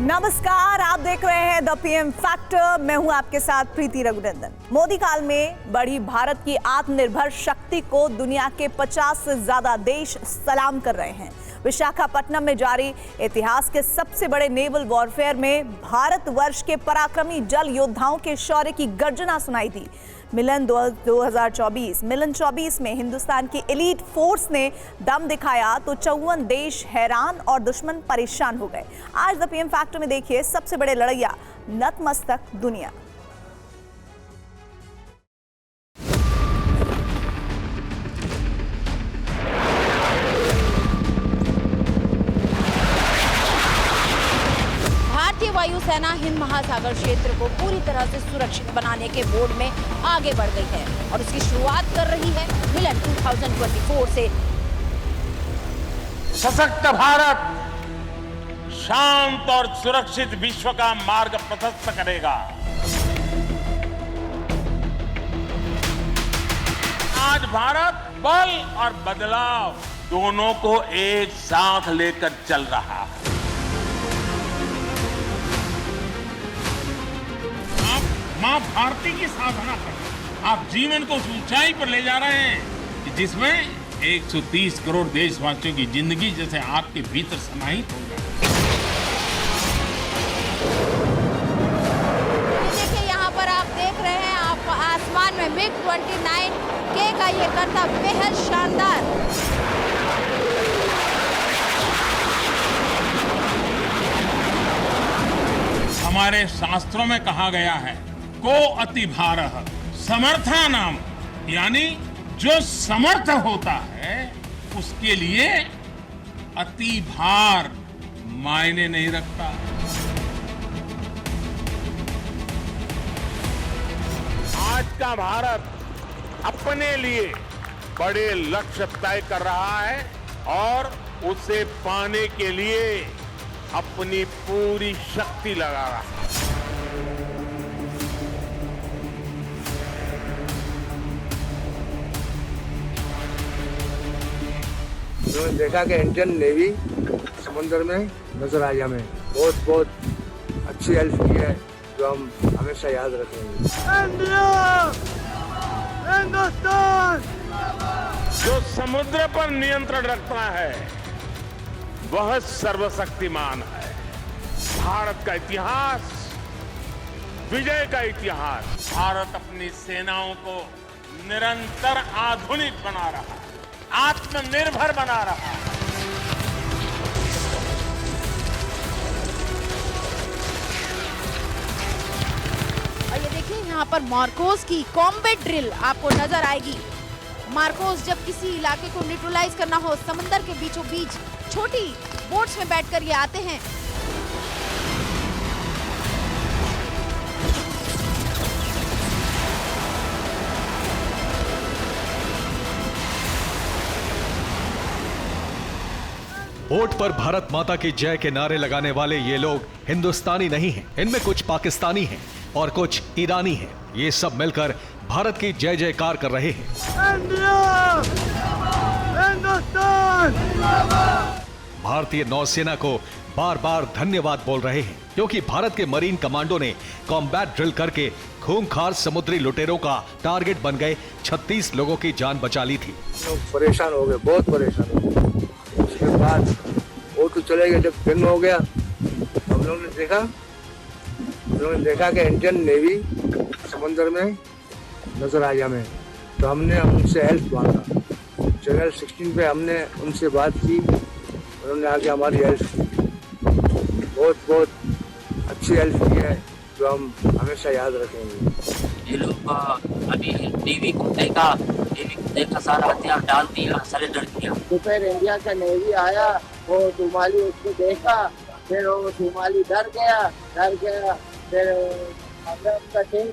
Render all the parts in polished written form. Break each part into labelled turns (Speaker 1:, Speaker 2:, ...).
Speaker 1: नमस्कार, आप देख रहे हैं द पीएम फैक्टर। मैं हूं आपके साथ प्रीति रघुनंदन। मोदी काल में बढ़ी भारत की आत्मनिर्भर शक्ति को दुनिया के 50 से ज्यादा देश सलाम कर रहे हैं। विशाखापट्टनम में जारी इतिहास के सबसे बड़े नेवल वॉरफेयर में भारतवर्ष के पराक्रमी जल योद्धाओं के शौर्य की गर्जना सुनाई दी। मिलन 24 में हिंदुस्तान की एलीट फोर्स ने दम दिखाया तो 54 देश हैरान और दुश्मन परेशान हो गए। आज द पीएम फैक्टर में देखिए सबसे बड़े लड़ैया, नतमस्तक दुनिया।
Speaker 2: भारतीय वायुसेना हिंद महासागर क्षेत्र को पूरी तरह से सुरक्षित बनाने के मोड में आगे बढ़ गई है और उसकी शुरुआत कर रही है मिलन 2024 से।
Speaker 3: सशक्त भारत शांत और सुरक्षित विश्व का मार्ग प्रशस्त करेगा। आज भारत बल और बदलाव दोनों को एक साथ लेकर चल रहा है। मां भारती की साधना कर आप जीवन को उस ऊंचाई पर ले जा रहे हैं कि जिसमें 130 करोड़ देशवासियों की जिंदगी जैसे आपके भीतर समाहित हो गई।
Speaker 2: देखिए यहाँ पर आप देख रहे हैं, आप आसमान में MiG-29K का ये करता बेहद शानदार।
Speaker 3: हमारे शास्त्रों में कहा गया है, को अति भारः समर्था नाम, यानी जो समर्थ होता है उसके लिए अति भार मायने नहीं रखता। आज का भारत अपने लिए बड़े लक्ष्य तय कर रहा है और उसे पाने के लिए अपनी पूरी शक्ति लगा रहा है।
Speaker 4: उन्होंने देखा कि इंडियन नेवी समुद्र में नजर आई, हमें बहुत अच्छी हेल्प की है जो हम हमेशा याद रखेंगे।
Speaker 3: जो समुद्र पर नियंत्रण रखता है वह सर्वशक्तिमान है। भारत का इतिहास विजय का इतिहास। भारत अपनी सेनाओं को निरंतर आधुनिक बना रहा है, आत्मनिर्भर बना रहा है।
Speaker 2: और ये देखिए यहाँ पर मार्कोस की कॉम्बैट ड्रिल आपको नजर आएगी। मार्कोस जब किसी इलाके को न्यूट्रलाइज करना हो, समंदर के बीचों बीच छोटी बोट्स में बैठकर ये आते हैं।
Speaker 5: बोट पर भारत माता की जय के नारे लगाने वाले ये लोग हिंदुस्तानी नहीं हैं। इनमें कुछ पाकिस्तानी हैं और कुछ ईरानी हैं। ये सब मिलकर भारत की जय जयकार कर रहे हैं। भारतीय नौसेना को बार बार धन्यवाद बोल रहे हैं क्योंकि भारत के मरीन कमांडो ने कॉम्बैट ड्रिल करके खूंखार समुद्री लुटेरों का टारगेट बन गए 36 लोगों की जान बचा ली थी।
Speaker 4: लोग परेशान हो गए, बहुत परेशान हो गए। उसके बाद वो तो चले गए। जब दिन हो गया हम लोगों ने देखा कि इंडियन नेवी समुद्र में नजर आई हमें, तो हमने उनसे हेल्प मांगा। चैनल 16 पे हमने उनसे बात की, उन्होंने आके हमारी हेल्प की। बहुत अच्छी हेल्प की है जो हम हमेशा याद रखेंगे।
Speaker 6: ये लोग अभी नेवी को देखा सारा हथियार डाल दिया, सरेंडर किया।
Speaker 7: तो फिर इंडिया का नेवी आया, वो सोमाली उसको देखा, फिर वो सोमाली डर गया, फिर हमने उसका टीम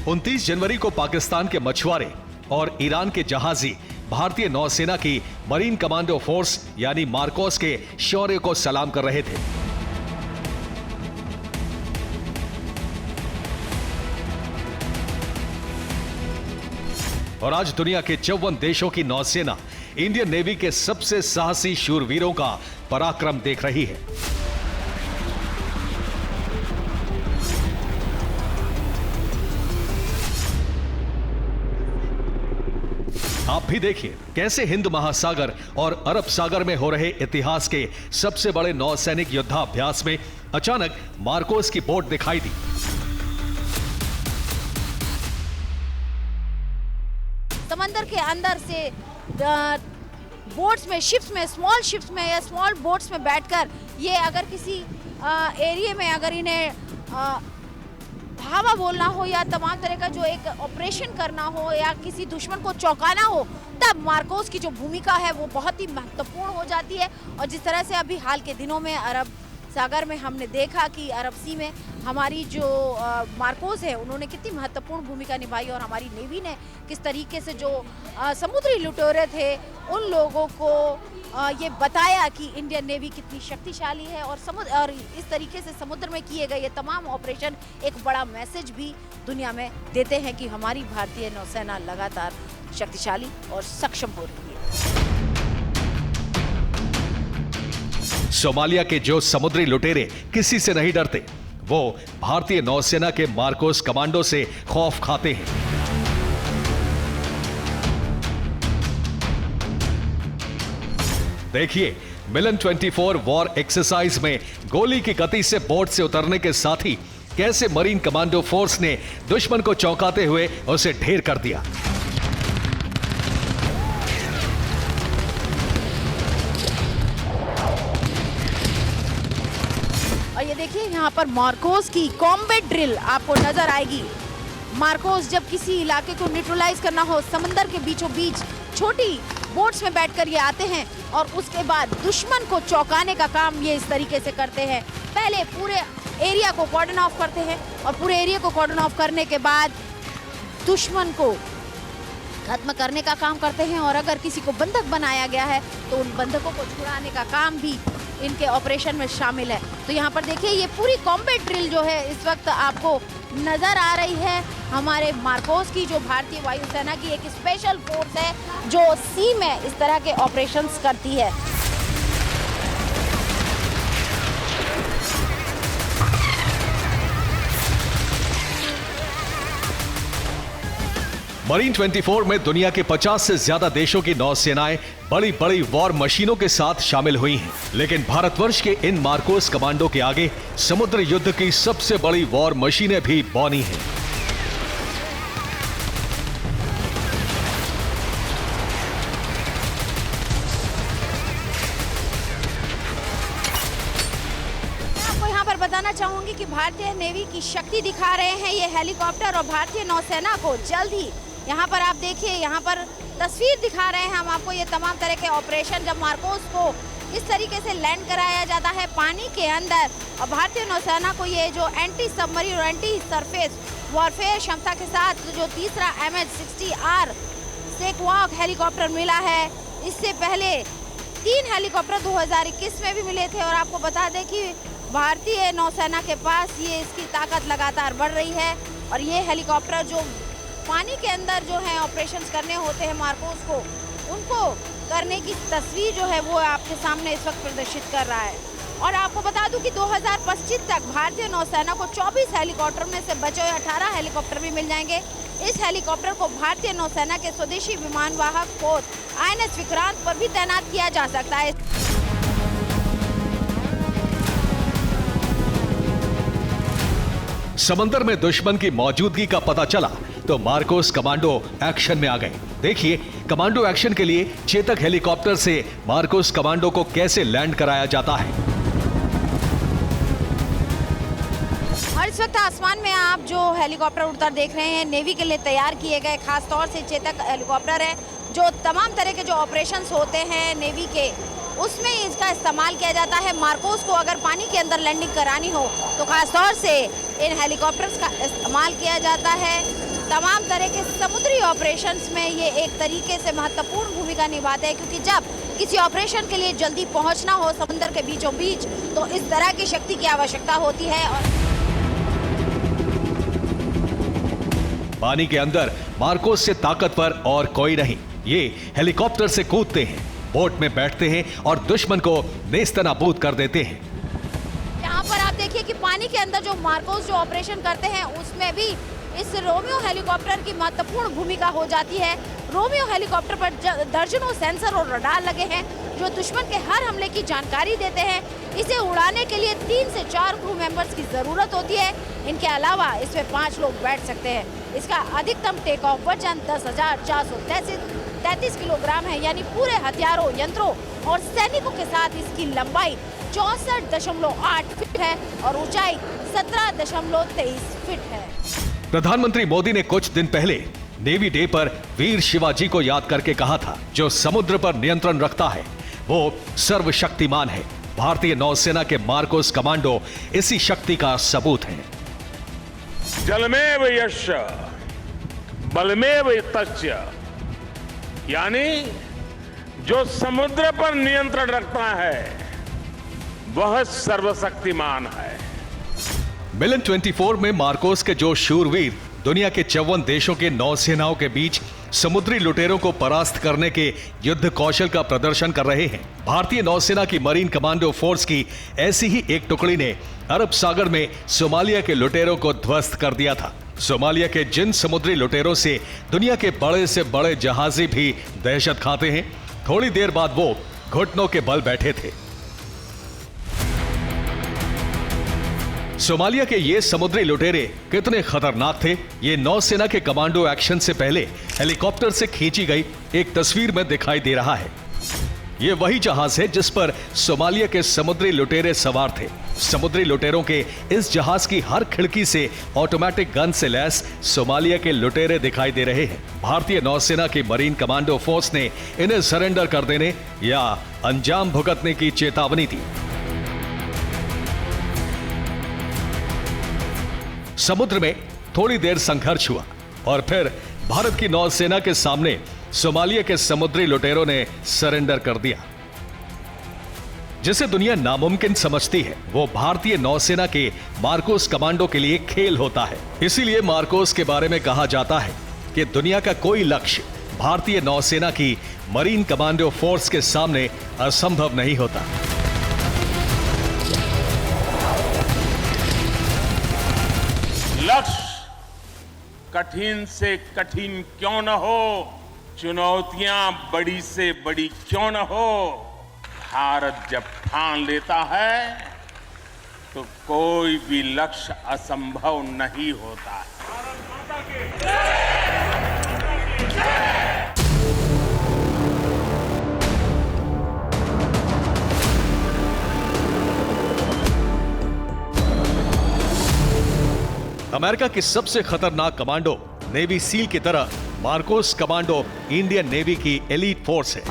Speaker 5: 29 जनवरी को पाकिस्तान के मछुआरे और ईरान के जहाजी भारतीय नौसेना की मरीन कमांडो फोर्स यानी मार्कोस के शौर्य को सलाम कर रहे थे। और आज दुनिया के 54 देशों की नौसेना इंडियन नेवी के सबसे साहसी शूरवीरों का पराक्रम देख रही है। आप भी देखिए कैसे हिंद महासागर और अरब सागर में हो रहे इतिहास के सबसे बड़े नौसैनिक युद्धाभ्यास में अचानक मार्कोस की बोट दिखाई दी।
Speaker 2: समंदर के अंदर से बोट्स में, शिप्स में, स्मॉल शिप्स में या स्मॉल बोट्स में बैठकर ये अगर किसी एरिया में अगर इन्हें धावा बोलना हो या तमाम तरह का जो एक ऑपरेशन करना हो या किसी दुश्मन को चौंकाना हो, तब मार्कोस की जो भूमिका है वो बहुत ही महत्वपूर्ण हो जाती है। और जिस तरह से अभी हाल के दिनों में अरब सागर में हमने देखा कि अरब सी में हमारी जो मार्कोस है उन्होंने कितनी महत्वपूर्ण भूमिका निभाई और हमारी नेवी ने किस तरीके से जो समुद्री लुटेरे थे उन लोगों को ये बताया कि इंडियन नेवी कितनी शक्तिशाली है। और इस तरीके से समुद्र में किए गए ये तमाम ऑपरेशन एक बड़ा मैसेज भी दुनिया में देते हैं कि हमारी भारतीय नौसेना लगातार शक्तिशाली और सक्षम हो रही है।
Speaker 5: सोमालिया के जो समुद्री लुटेरे किसी से नहीं डरते, वो भारतीय नौसेना के मार्कोस कमांडो से खौफ खाते हैं। देखिए, मिलन 24 वॉर एक्सरसाइज में गोली की गति से बोट से उतरने के साथ ही कैसे मरीन कमांडो फोर्स ने दुश्मन को चौंकाते हुए उसे ढेर कर दिया।
Speaker 2: और ये देखिए यहाँ पर मार्कोस की कॉम्बैट ड्रिल आपको नजर आएगी। मार्कोस जब किसी इलाके को न्यूट्रलाइज करना हो, समंदर के बीचों बीच छोटी बोट्स में बैठकर ये आते हैं और उसके बाद दुश्मन को चौंकाने का काम ये इस तरीके से करते हैं। पहले पूरे एरिया को कॉर्डन ऑफ करते हैं और पूरे एरिया को कॉर्डन ऑफ करने के बाद दुश्मन को खत्म करने का काम करते हैं। और अगर किसी को बंधक बनाया गया है तो उन बंधकों को छुड़ाने का काम भी इनके ऑपरेशन में शामिल है। तो यहाँ पर देखिए ये पूरी कॉम्बैट ड्रिल जो है इस वक्त आपको नजर आ रही है हमारे मार्कोस की, जो भारतीय वायुसेना की एक स्पेशल फोर्स है जो सी में इस तरह के ऑपरेशंस करती है।
Speaker 5: मरीन 24 में दुनिया के 50 से ज्यादा देशों की नौसेनाएं बड़ी बड़ी वॉर मशीनों के साथ शामिल हुई हैं। लेकिन भारतवर्ष के इन मार्कोस कमांडो के आगे समुद्र युद्ध की सबसे बड़ी वॉर मशीनें भी बौनी हैं।
Speaker 2: आपको यहाँ पर बताना चाहूंगी कि भारतीय नेवी की शक्ति दिखा रहे हैं ये हेलीकॉप्टर और भारतीय नौसेना को जल्द ही यहाँ पर आप देखिए, यहाँ पर तस्वीर दिखा रहे हैं हम आपको ये तमाम तरह के ऑपरेशन जब मार्कोस को इस तरीके से लैंड कराया जाता है पानी के अंदर। और भारतीय नौसेना को ये जो एंटी सबमरीन और एंटी सरफेस वॉरफेयर क्षमता के साथ जो तीसरा MH-60R सेकवॉक हेलीकॉप्टर मिला है, इससे पहले 3 हेलीकॉप्टर 2021 में भी मिले थे। और आपको बता दें कि भारतीय नौसेना के पास ये इसकी ताकत लगातार बढ़ रही है और ये हेलीकॉप्टर जो पानी के अंदर जो है ऑपरेशंस करने होते हैं मार्कोस को, उनको करने की तस्वीर जो है वो आपके सामने इस वक्त प्रदर्शित कर रहा है। और आपको बता दूं कि 2025 तक भारतीय नौसेना को 24 हेलीकॉप्टर में से बचे हुए 18 हेलीकॉप्टर भी मिल जाएंगे। इस हेलीकॉप्टर को भारतीय नौसेना के स्वदेशी विमानवाहक पोत INS विक्रांत पर भी तैनात किया जा सकता है।
Speaker 5: समंदर में दुश्मन की मौजूदगी का पता चला तो मार्कोस कमांडो एक्शन में आ गए। देखिए, कमांडो एक्शन के लिए चेतक हेलीकॉप्टर से मार्कोस कमांडो को कैसे लैंड कराया जाता है।
Speaker 2: और इस वक्त आसमान में आप जो हेलीकॉप्टर उड़ता देख रहे हैं नेवी के लिए तैयार किए गए खास तौर से चेतक हेलीकॉप्टर है, जो तमाम तरह के जो ऑपरेशंस होते हैं नेवी के उसमें इसका इस्तेमाल किया जाता है। मार्कोस को अगर पानी के अंदर लैंडिंग करानी हो तो खास तौर से इन हेलीकॉप्टर्स का इस्तेमाल किया जाता है। तमाम तरह के समुद्री ऑपरेशंस में ये एक तरीके से महत्वपूर्ण भूमिका निभाते हैं, क्योंकि जब किसी ऑपरेशन के लिए जल्दी पहुंचना हो समुद्र के बीचों बीच तो इस तरह की शक्ति की आवश्यकता होती है।
Speaker 5: पानी के अंदर मार्कोस से ताकतवर और कोई नहीं। ये हेलीकॉप्टर से कूदते हैं, बोट में बैठते हैं और दुश्मन को नेस्तनाबूद कर देते हैं।
Speaker 2: यहाँ पर आप देखिए कि पानी के अंदर जो मार्कोस जो ऑपरेशन करते हैं उसमें भी इस रोमियो हेलीकॉप्टर की महत्वपूर्ण भूमिका हो जाती है। रोमियो हेलीकॉप्टर पर दर्जनों सेंसर और रडार लगे हैं जो दुश्मन के हर हमले की जानकारी देते हैं। इसे उड़ाने के लिए 3 से 4 क्रू मेंबर्स की जरूरत होती है। इनके अलावा इसमें 5 लोग बैठ सकते हैं। इसका अधिकतम टेक ऑफ वजन 10,433 किलोग्राम है, यानी पूरे हथियारों, यंत्रों और सैनिकों के साथ इसकी लंबाई 64.8 फीट है और ऊंचाई 17.23 फीट है।
Speaker 5: प्रधानमंत्री मोदी ने कुछ दिन पहले नेवी डे पर वीर शिवाजी को याद करके कहा था, जो समुद्र पर नियंत्रण रखता है वो सर्वशक्तिमान है। भारतीय नौसेना के मार्कोस कमांडो इसी शक्ति का सबूत हैं।
Speaker 3: जलमेव यस्य बलमेव तस्य, यानी जो समुद्र पर नियंत्रण रखता है वह सर्वशक्तिमान है।
Speaker 5: मिलन 24 में मार्कोस के जो शूरवीर दुनिया के 54 देशों के नौसेनाओं के बीच समुद्री लुटेरों को परास्त करने के युद्ध कौशल का प्रदर्शन कर रहे हैं। भारतीय नौसेना की मरीन कमांडो फोर्स की ऐसी ही एक टुकड़ी ने अरब सागर में सोमालिया के लुटेरों को ध्वस्त कर दिया था। सोमालिया के जिन समुद्री लुटेरों से दुनिया के बड़े से बड़े जहाजी भी दहशत खाते हैं, थोड़ी देर बाद वो घुटनों के बल बैठे थे। सोमालिया के ये समुद्री लुटेरे कितने खतरनाक थे, ये नौसेना के कमांडो एक्शन से पहले हेलीकॉप्टर से खींची गई एक तस्वीर में दिखाई दे रहा है। ये वही जहाज है जिस पर सोमालिया के समुद्री लुटेरे सवार थे। समुद्री लुटेरों के इस जहाज की हर खिड़की से ऑटोमेटिक गन से लैस सोमालिया के लुटेरे दिखाई दे रहे हैं। भारतीय नौसेना की मरीन कमांडो फोर्स ने इन्हें सरेंडर कर देने या अंजाम भुगतने की चेतावनी दी। समुद्र में थोड़ी देर संघर्ष हुआ और फिर भारत की नौसेना के सामने सोमालिया के समुद्री लुटेरों ने सरेंडर कर दिया। जिसे दुनिया नामुमकिन समझती है वो भारतीय नौसेना के मार्कोस कमांडो के लिए खेल होता है। इसीलिए मार्कोस के बारे में कहा जाता है कि दुनिया का कोई लक्ष्य भारतीय नौसेना की मरीन कमांडो फोर्स के सामने असंभव नहीं होता।
Speaker 3: लक्ष्य कठिन से कठिन क्यों न हो, चुनौतियां बड़ी से बड़ी क्यों न हो, भारत जब ठान लेता है तो कोई भी लक्ष्य असंभव नहीं होता है।
Speaker 5: अमेरिका की सबसे खतरनाक कमांडो नेवी सील की तरह मार्कोस कमांडो इंडियन नेवी की एलीट फोर्स है।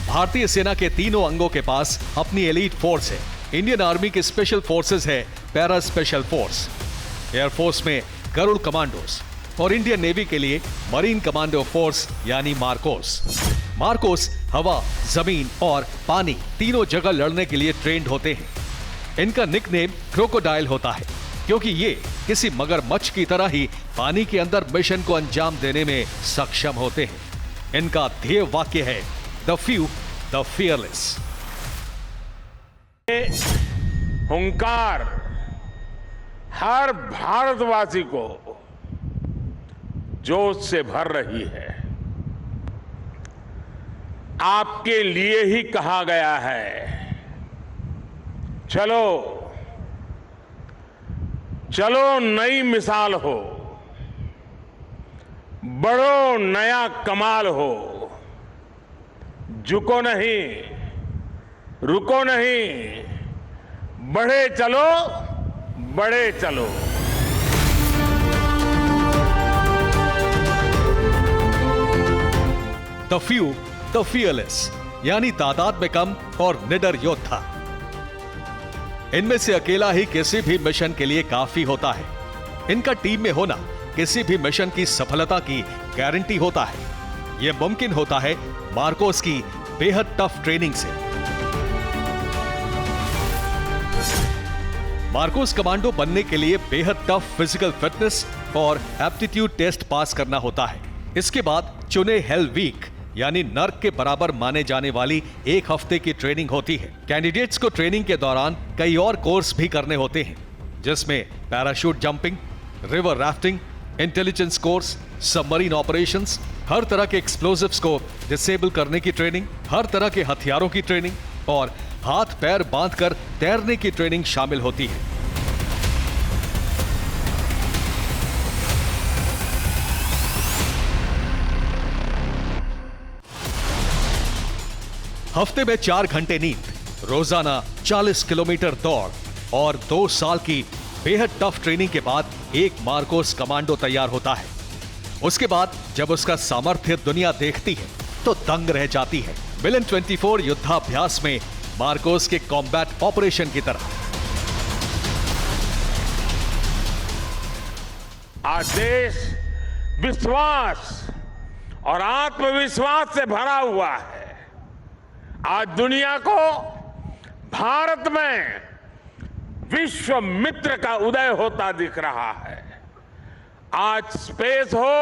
Speaker 5: भारतीय सेना के तीनों अंगों के पास अपनी एलीट फोर्स है। इंडियन आर्मी की स्पेशल फोर्सेस है पैरा स्पेशल फोर्स, एयरफोर्स में गरुड़ कमांडोस और इंडियन नेवी के लिए मरीन कमांडो फोर्स यानी मार्कोस। मार्कोस हवा, जमीन और पानी तीनों जगह लड़ने के लिए ट्रेंड होते हैं। इनका निकनेम क्रोकोडाइल होता है क्योंकि ये किसी मगरमच्छ की तरह ही पानी के अंदर मिशन को अंजाम देने में सक्षम होते हैं। इनका ध्येय वाक्य है द फ्यू द फियरलेस।
Speaker 3: हुंकार हर भारतवासी को जोश से भर रही है। आपके लिए ही कहा गया है, चलो चलो नई मिसाल हो, बढ़ो नया कमाल हो, झुको नहीं, रुको नहीं, बढ़े चलो, बढ़े चलो।
Speaker 5: द फ्यू द फियरलेस यानी तादाद में कम और निडर योद्धा। इनमें से अकेला ही किसी भी मिशन के लिए काफी होता है। इनका टीम में होना किसी भी मिशन की सफलता की गारंटी होता है। यह मुमकिन होता है मार्कोस की बेहद टफ ट्रेनिंग से। मार्कोस कमांडो बनने के लिए बेहद टफ फिजिकल फिटनेस और एप्टीट्यूड टेस्ट पास करना होता है। इसके बाद चुने हेल वीक यानी नर्क के बराबर माने जाने वाली 1 हफ्ते की ट्रेनिंग होती है। कैंडिडेट्स को ट्रेनिंग के दौरान कई और कोर्स भी करने होते हैं, जिसमें parachute jumping, river rafting, intelligence course, submarine operations, हर तरह के एक्सप्लोजिव्स को डिसेबल करने की ट्रेनिंग, हर तरह के हथियारों की ट्रेनिंग और हाथ पैर बांधकर तैरने की ट्रेनिंग शामिल होती है। हफ्ते में 4 घंटे नींद, रोजाना 40 किलोमीटर दौड़ और 2 साल की बेहद टफ ट्रेनिंग के बाद एक मार्कोस कमांडो तैयार होता है। उसके बाद जब उसका सामर्थ्य दुनिया देखती है तो दंग रह जाती है। विलन 24 युद्धाभ्यास में मार्कोस के कॉम्बैट ऑपरेशन की तरह।
Speaker 3: आज देश विश्वास और आत्मविश्वास से भरा हुआ है। आज दुनिया को भारत में विश्व मित्र का उदय होता दिख रहा है। आज स्पेस हो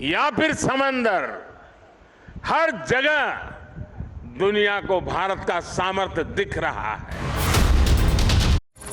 Speaker 3: या फिर समंदर, हर जगह दुनिया को भारत का सामर्थ्य दिख रहा है।